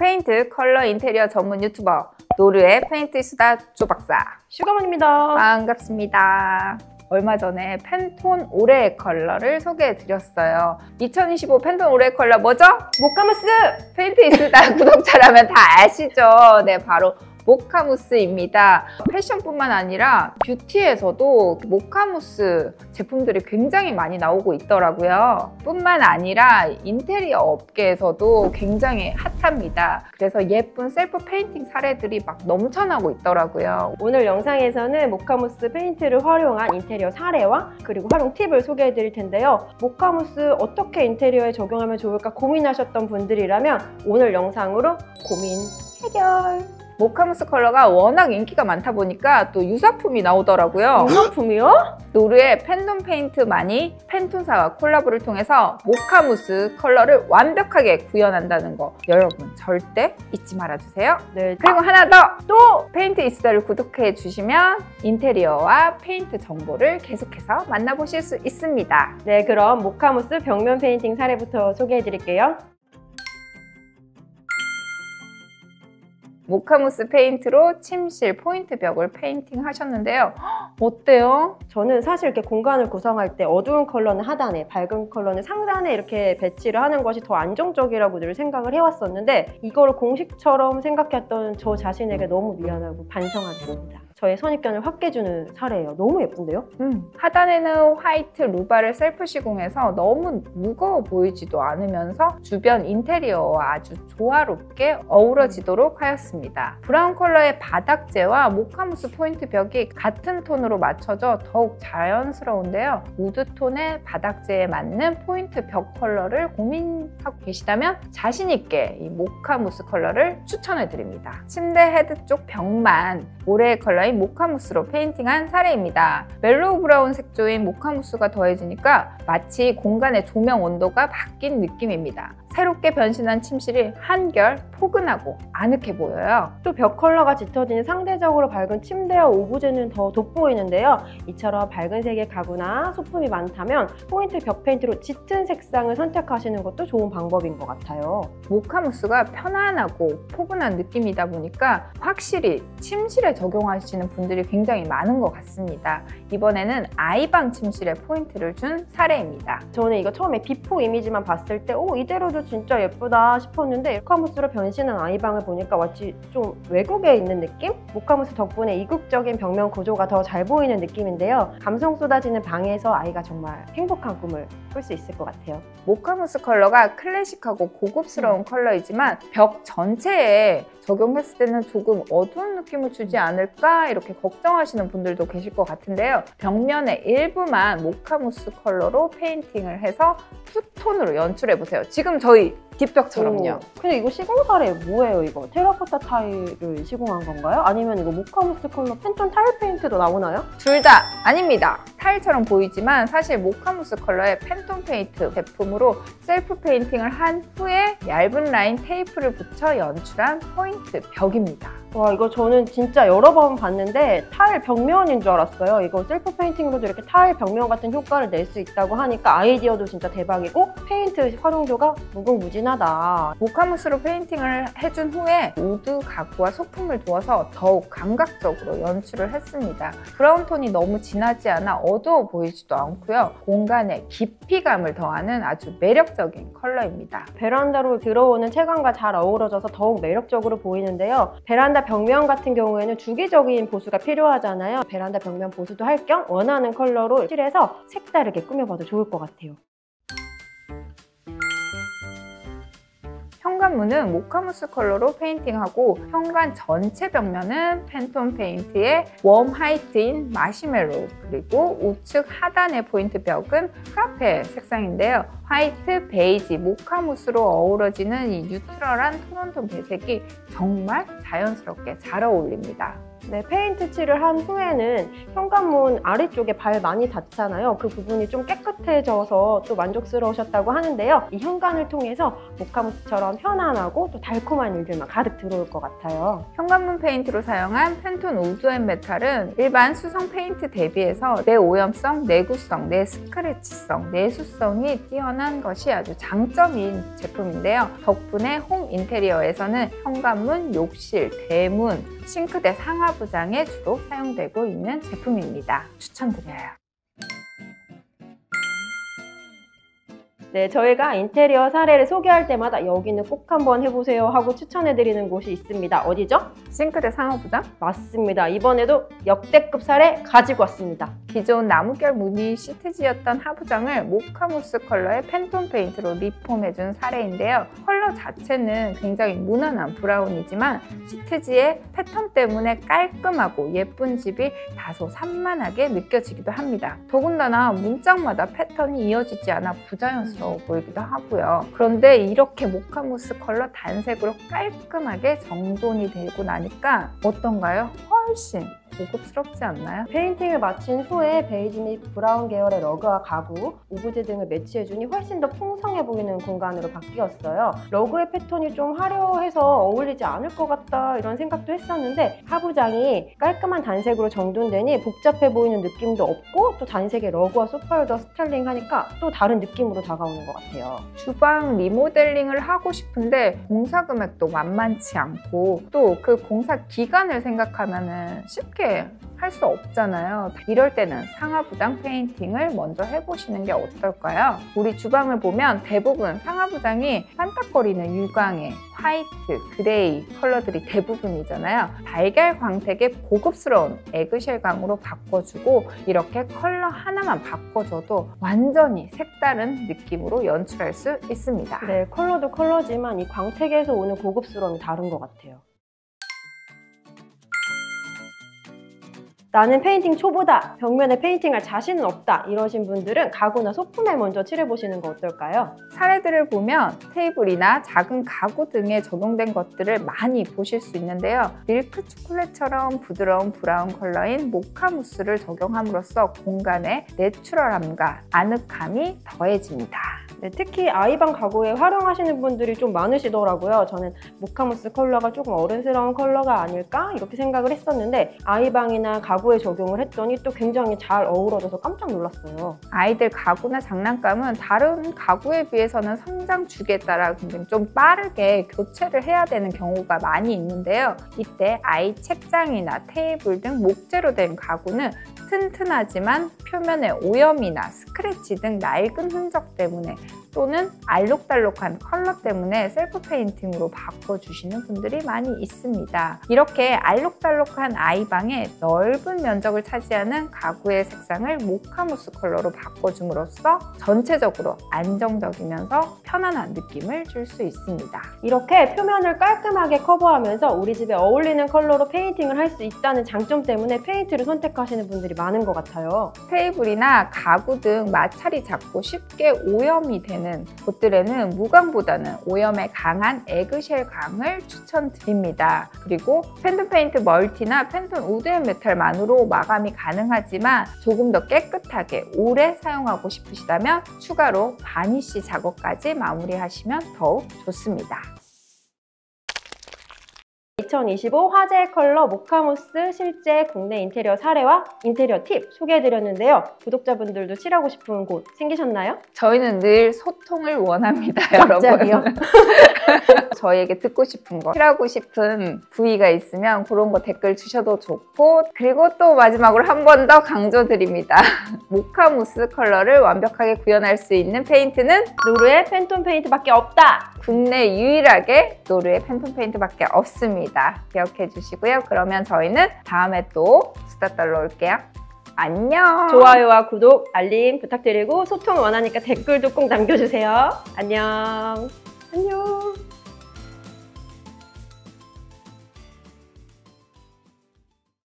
페인트 컬러 인테리어 전문 유튜버 노르의 페인트 수다 조박사 슈가만입니다. 반갑습니다. 얼마 전에 팬톤 올해의 컬러를 소개해드렸어요. 2025 팬톤 올해의 컬러 뭐죠? 모카무스! 페인트 이수다 구독자라면 다 아시죠? 네, 바로 모카무스입니다. 패션뿐만 아니라 뷰티에서도 모카무스 제품들이 굉장히 많이 나오고 있더라고요. 뿐만 아니라 인테리어 업계에서도 굉장히 핫합니다. 그래서 예쁜 셀프 페인팅 사례들이 막 넘쳐나고 있더라고요. 오늘 영상에서는 모카무스 페인트를 활용한 인테리어 사례와 그리고 활용 팁을 소개해 드릴 텐데요. 모카무스 어떻게 인테리어에 적용하면 좋을까 고민하셨던 분들이라면 오늘 영상으로 고민 해결! 모카무스 컬러가 워낙 인기가 많다 보니까 또 유사품이 나오더라고요. 유사품이요? 노르의 팬톤 페인트만이 팬톤사와 콜라보를 통해서 모카무스 컬러를 완벽하게 구현한다는 거 여러분 절대 잊지 말아주세요. 네. 그리고 하나 더! 또 페인트 이수다를 구독해 주시면 인테리어와 페인트 정보를 계속해서 만나보실 수 있습니다. 네, 그럼 모카무스 벽면 페인팅 사례부터 소개해 드릴게요. 모카무스 페인트로 침실 포인트 벽을 페인팅 하셨는데요. 어때요? 저는 사실 이렇게 공간을 구성할 때 어두운 컬러는 하단에, 밝은 컬러는 상단에 이렇게 배치를 하는 것이 더 안정적이라고 늘 생각을 해왔었는데 이걸 공식처럼 생각했던 저 자신에게 너무 미안하고 반성하겠습니다. 저의 선입견을 확 깨주는 사례예요. 너무 예쁜데요? 하단에는 화이트 루바를 셀프 시공해서 너무 무거워 보이지도 않으면서 주변 인테리어와 아주 조화롭게 어우러지도록 하였습니다. 브라운 컬러의 바닥재와 모카무스 포인트 벽이 같은 톤으로 맞춰져 더욱 자연스러운데요. 우드톤의 바닥재에 맞는 포인트 벽 컬러를 고민하고 계시다면 자신있게 이 모카무스 컬러를 추천해드립니다. 침대 헤드 쪽 벽만 올해의 컬러인 모카무스로 페인팅한 사례입니다. 멜로우 브라운 색조인 모카무스가 더해지니까 마치 공간의 조명 온도가 바뀐 느낌입니다. 새롭게 변신한 침실이 한결 포근하고 아늑해 보여요. 또 벽 컬러가 짙어진 상대적으로 밝은 침대와 오브제는 더 돋보이는데요. 이처럼 밝은 색의 가구나 소품이 많다면 포인트 벽 페인트로 짙은 색상을 선택하시는 것도 좋은 방법인 것 같아요. 모카무스가 편안하고 포근한 느낌이다 보니까 확실히 침실에 적용하시는 분들이 굉장히 많은 것 같습니다. 이번에는 아이방 침실에 포인트를 준 사례입니다. 저는 이거 처음에 비포 이미지만 봤을 때 이대로도 진짜 예쁘다 싶었는데 모카무스로 변신한 아이방을 보니까 마치 좀 외국에 있는 느낌? 모카무스 덕분에 이국적인 벽면 구조가 더 잘 보이는 느낌인데요. 감성 쏟아지는 방에서 아이가 정말 행복한 꿈을 꿀 수 있을 것 같아요. 모카무스 컬러가 클래식하고 고급스러운 컬러이지만 벽 전체에 적용했을 때는 조금 어두운 느낌을 주지 않을까 이렇게 걱정하시는 분들도 계실 것 같은데요. 벽면의 일부만 모카무스 컬러로 페인팅을 해서 투톤으로 연출해보세요. 지금 저희 뒷벽처럼요. 근데 이거 시공 사례 뭐예요 이거? 테라코타 타일을 시공한 건가요? 아니면 이거 모카무스 컬러 팬톤 타일 페인트도 나오나요? 둘 다 아닙니다. 타일처럼 보이지만 사실 모카무스 컬러의 팬톤 페인트 제품으로 셀프 페인팅을 한 후에 얇은 라인 테이프를 붙여 연출한 포인트 벽입니다. 와, 이거 저는 진짜 여러 번 봤는데 타일 벽면인 줄 알았어요. 이거 셀프 페인팅으로도 이렇게 타일 벽면 같은 효과를 낼 수 있다고 하니까 아이디어도 진짜 대박이고 페인트 활용도가 무궁무진하다. 모카무스로 페인팅을 해준 후에 우드 가구와 소품을 두어서 더욱 감각적으로 연출을 했습니다. 브라운 톤이 너무 진하지 않아 어두워 보이지도 않고요. 공간에 깊이감을 더하는 아주 매력적인 컬러입니다. 베란다로 들어오는 채광과 잘 어우러져서 더욱 매력적으로 보이는데요. 베란다 벽면 같은 경우에는 주기적인 보수가 필요하잖아요. 베란다 벽면 보수도 할 겸 원하는 컬러로 칠해서 색다르게 꾸며봐도 좋을 것 같아요. 현관문은 모카무스 컬러로 페인팅하고 현관 전체 벽면은 팬톤 페인트의 웜 화이트인 마시멜로, 그리고 우측 하단의 포인트 벽은 프라페 색상인데요. 화이트, 베이지, 모카무스로 어우러지는 이 뉴트럴한 톤온톤 배색이 정말 자연스럽게 잘 어울립니다. 네, 페인트 칠을 한 후에는 현관문 아래쪽에 발 많이 닿잖아요. 그 부분이 좀 깨끗해져서 또 만족스러우셨다고 하는데요. 이 현관을 통해서 모카무스처럼 편안하고 또 달콤한 일들만 가득 들어올 것 같아요. 현관문 페인트로 사용한 펜톤 우드 앤 메탈은 일반 수성 페인트 대비해서 내오염성, 내구성, 내스크래치성, 내수성이 뛰어난 것이 아주 장점인 제품인데요. 덕분에 홈 인테리어에서는 현관문, 욕실, 대문, 싱크대 상하부장에 주로 사용되고 있는 제품입니다. 추천드려요. 네, 저희가 인테리어 사례를 소개할 때마다 여기는 꼭 한번 해보세요 하고 추천해드리는 곳이 있습니다. 어디죠? 싱크대 상하부장? 맞습니다. 이번에도 역대급 사례 가지고 왔습니다. 기존 나무결 무늬 시트지였던 하부장을 모카무스 컬러의 펜톤 페인트로 리폼해준 사례인데요. 컬러 자체는 굉장히 무난한 브라운이지만 시트지의 패턴 때문에 깔끔하고 예쁜 집이 다소 산만하게 느껴지기도 합니다. 더군다나 문짝마다 패턴이 이어지지 않아 부자연스러워 보이기도 하고요. 그런데 이렇게 모카무스 컬러 단색으로 깔끔하게 정돈이 되고 나니까 어떤가요? 훨씬 고급스럽지 않나요? 페인팅을 마친 후에 베이지 및 브라운 계열의 러그와 가구, 오브제 등을 매치해주니 훨씬 더 풍성해 보이는 공간으로 바뀌었어요. 러그의 패턴이 좀 화려해서 어울리지 않을 것 같다 이런 생각도 했었는데 하부장이 깔끔한 단색으로 정돈되니 복잡해 보이는 느낌도 없고 또 단색의 러그와 소파를 더 스타일링하니까 또 다른 느낌으로 다가오는 것 같아요. 주방 리모델링을 하고 싶은데 공사 금액도 만만치 않고 또 그 공사 기간을 생각하면 쉽게 할 수 없잖아요. 이럴 때는 상하부장 페인팅을 먼저 해보시는 게 어떨까요? 우리 주방을 보면 대부분 상하부장이 반짝거리는 유광의 화이트, 그레이 컬러들이 대부분이잖아요. 달걀 광택의 고급스러운 에그쉘 광으로 바꿔주고 이렇게 컬러 하나만 바꿔줘도 완전히 색다른 느낌으로 연출할 수 있습니다. 네, 컬러도 컬러지만 이 광택에서 오는 고급스러움이 다른 것 같아요. 나는 페인팅 초보다, 벽면에 페인팅할 자신은 없다 이러신 분들은 가구나 소품에 먼저 칠해보시는 거 어떨까요? 사례들을 보면 테이블이나 작은 가구 등에 적용된 것들을 많이 보실 수 있는데요. 밀크 초콜릿처럼 부드러운 브라운 컬러인 모카무스를 적용함으로써 공간의 내추럴함과 아늑함이 더해집니다. 네, 특히 아이방 가구에 활용하시는 분들이 좀 많으시더라고요. 저는 모카무스 컬러가 조금 어른스러운 컬러가 아닐까 이렇게 생각을 했었는데 아이방이나 가구에 적용을 했더니 또 굉장히 잘 어우러져서 깜짝 놀랐어요. 아이들 가구나 장난감은 다른 가구에 비해서는 성장 주기에 따라 굉장히 좀 빠르게 교체를 해야 되는 경우가 많이 있는데요. 이때 아이 책장이나 테이블 등 목재로 된 가구는 튼튼하지만 표면에 오염이나 스크래치 등 낡은 흔적 때문에 또는 알록달록한 컬러 때문에 셀프 페인팅으로 바꿔주시는 분들이 많이 있습니다. 이렇게 알록달록한 아이방에 넓은 면적을 차지하는 가구의 색상을 모카무스 컬러로 바꿔줌으로써 전체적으로 안정적이면서 편안한 느낌을 줄 수 있습니다. 이렇게 표면을 깔끔하게 커버하면서 우리 집에 어울리는 컬러로 페인팅을 할 수 있다는 장점 때문에 페인트를 선택하시는 분들이 많은 것 같아요. 테이블이나 가구 등 마찰이 작고 쉽게 오염이 되는 곳들에는 무광보다는 오염에 강한 에그쉘 광을 추천드립니다. 그리고 펜톤 페인트 멀티나 펜톤 우드 앤 메탈만으로 마감이 가능하지만 조금 더 깨끗하게 오래 사용하고 싶으시다면 추가로 바니쉬 작업까지 마무리하시면 더욱 좋습니다. 2025 화제의 컬러 모카무스 실제 국내 인테리어 사례와 인테리어 팁 소개해드렸는데요. 구독자분들도 칠하고 싶은 곳 생기셨나요? 저희는 늘 소통을 원합니다, 갑자기요? 여러분. 저희에게 듣고 싶은 거, 칠하고 싶은 부위가 있으면 그런 거 댓글 주셔도 좋고 그리고 또 마지막으로 한 번 더 강조드립니다. 모카무스 컬러를 완벽하게 구현할 수 있는 페인트는 노르의 펜톤 페인트밖에 없다! 국내 유일하게 노르의 펜톤 페인트밖에 없습니다. 기억해 주시고요. 그러면 저희는 다음에 또 수다 떨러 올게요. 안녕! 좋아요와 구독, 알림 부탁드리고 소통 원하니까 댓글도 꼭 남겨주세요. 안녕! 안녕!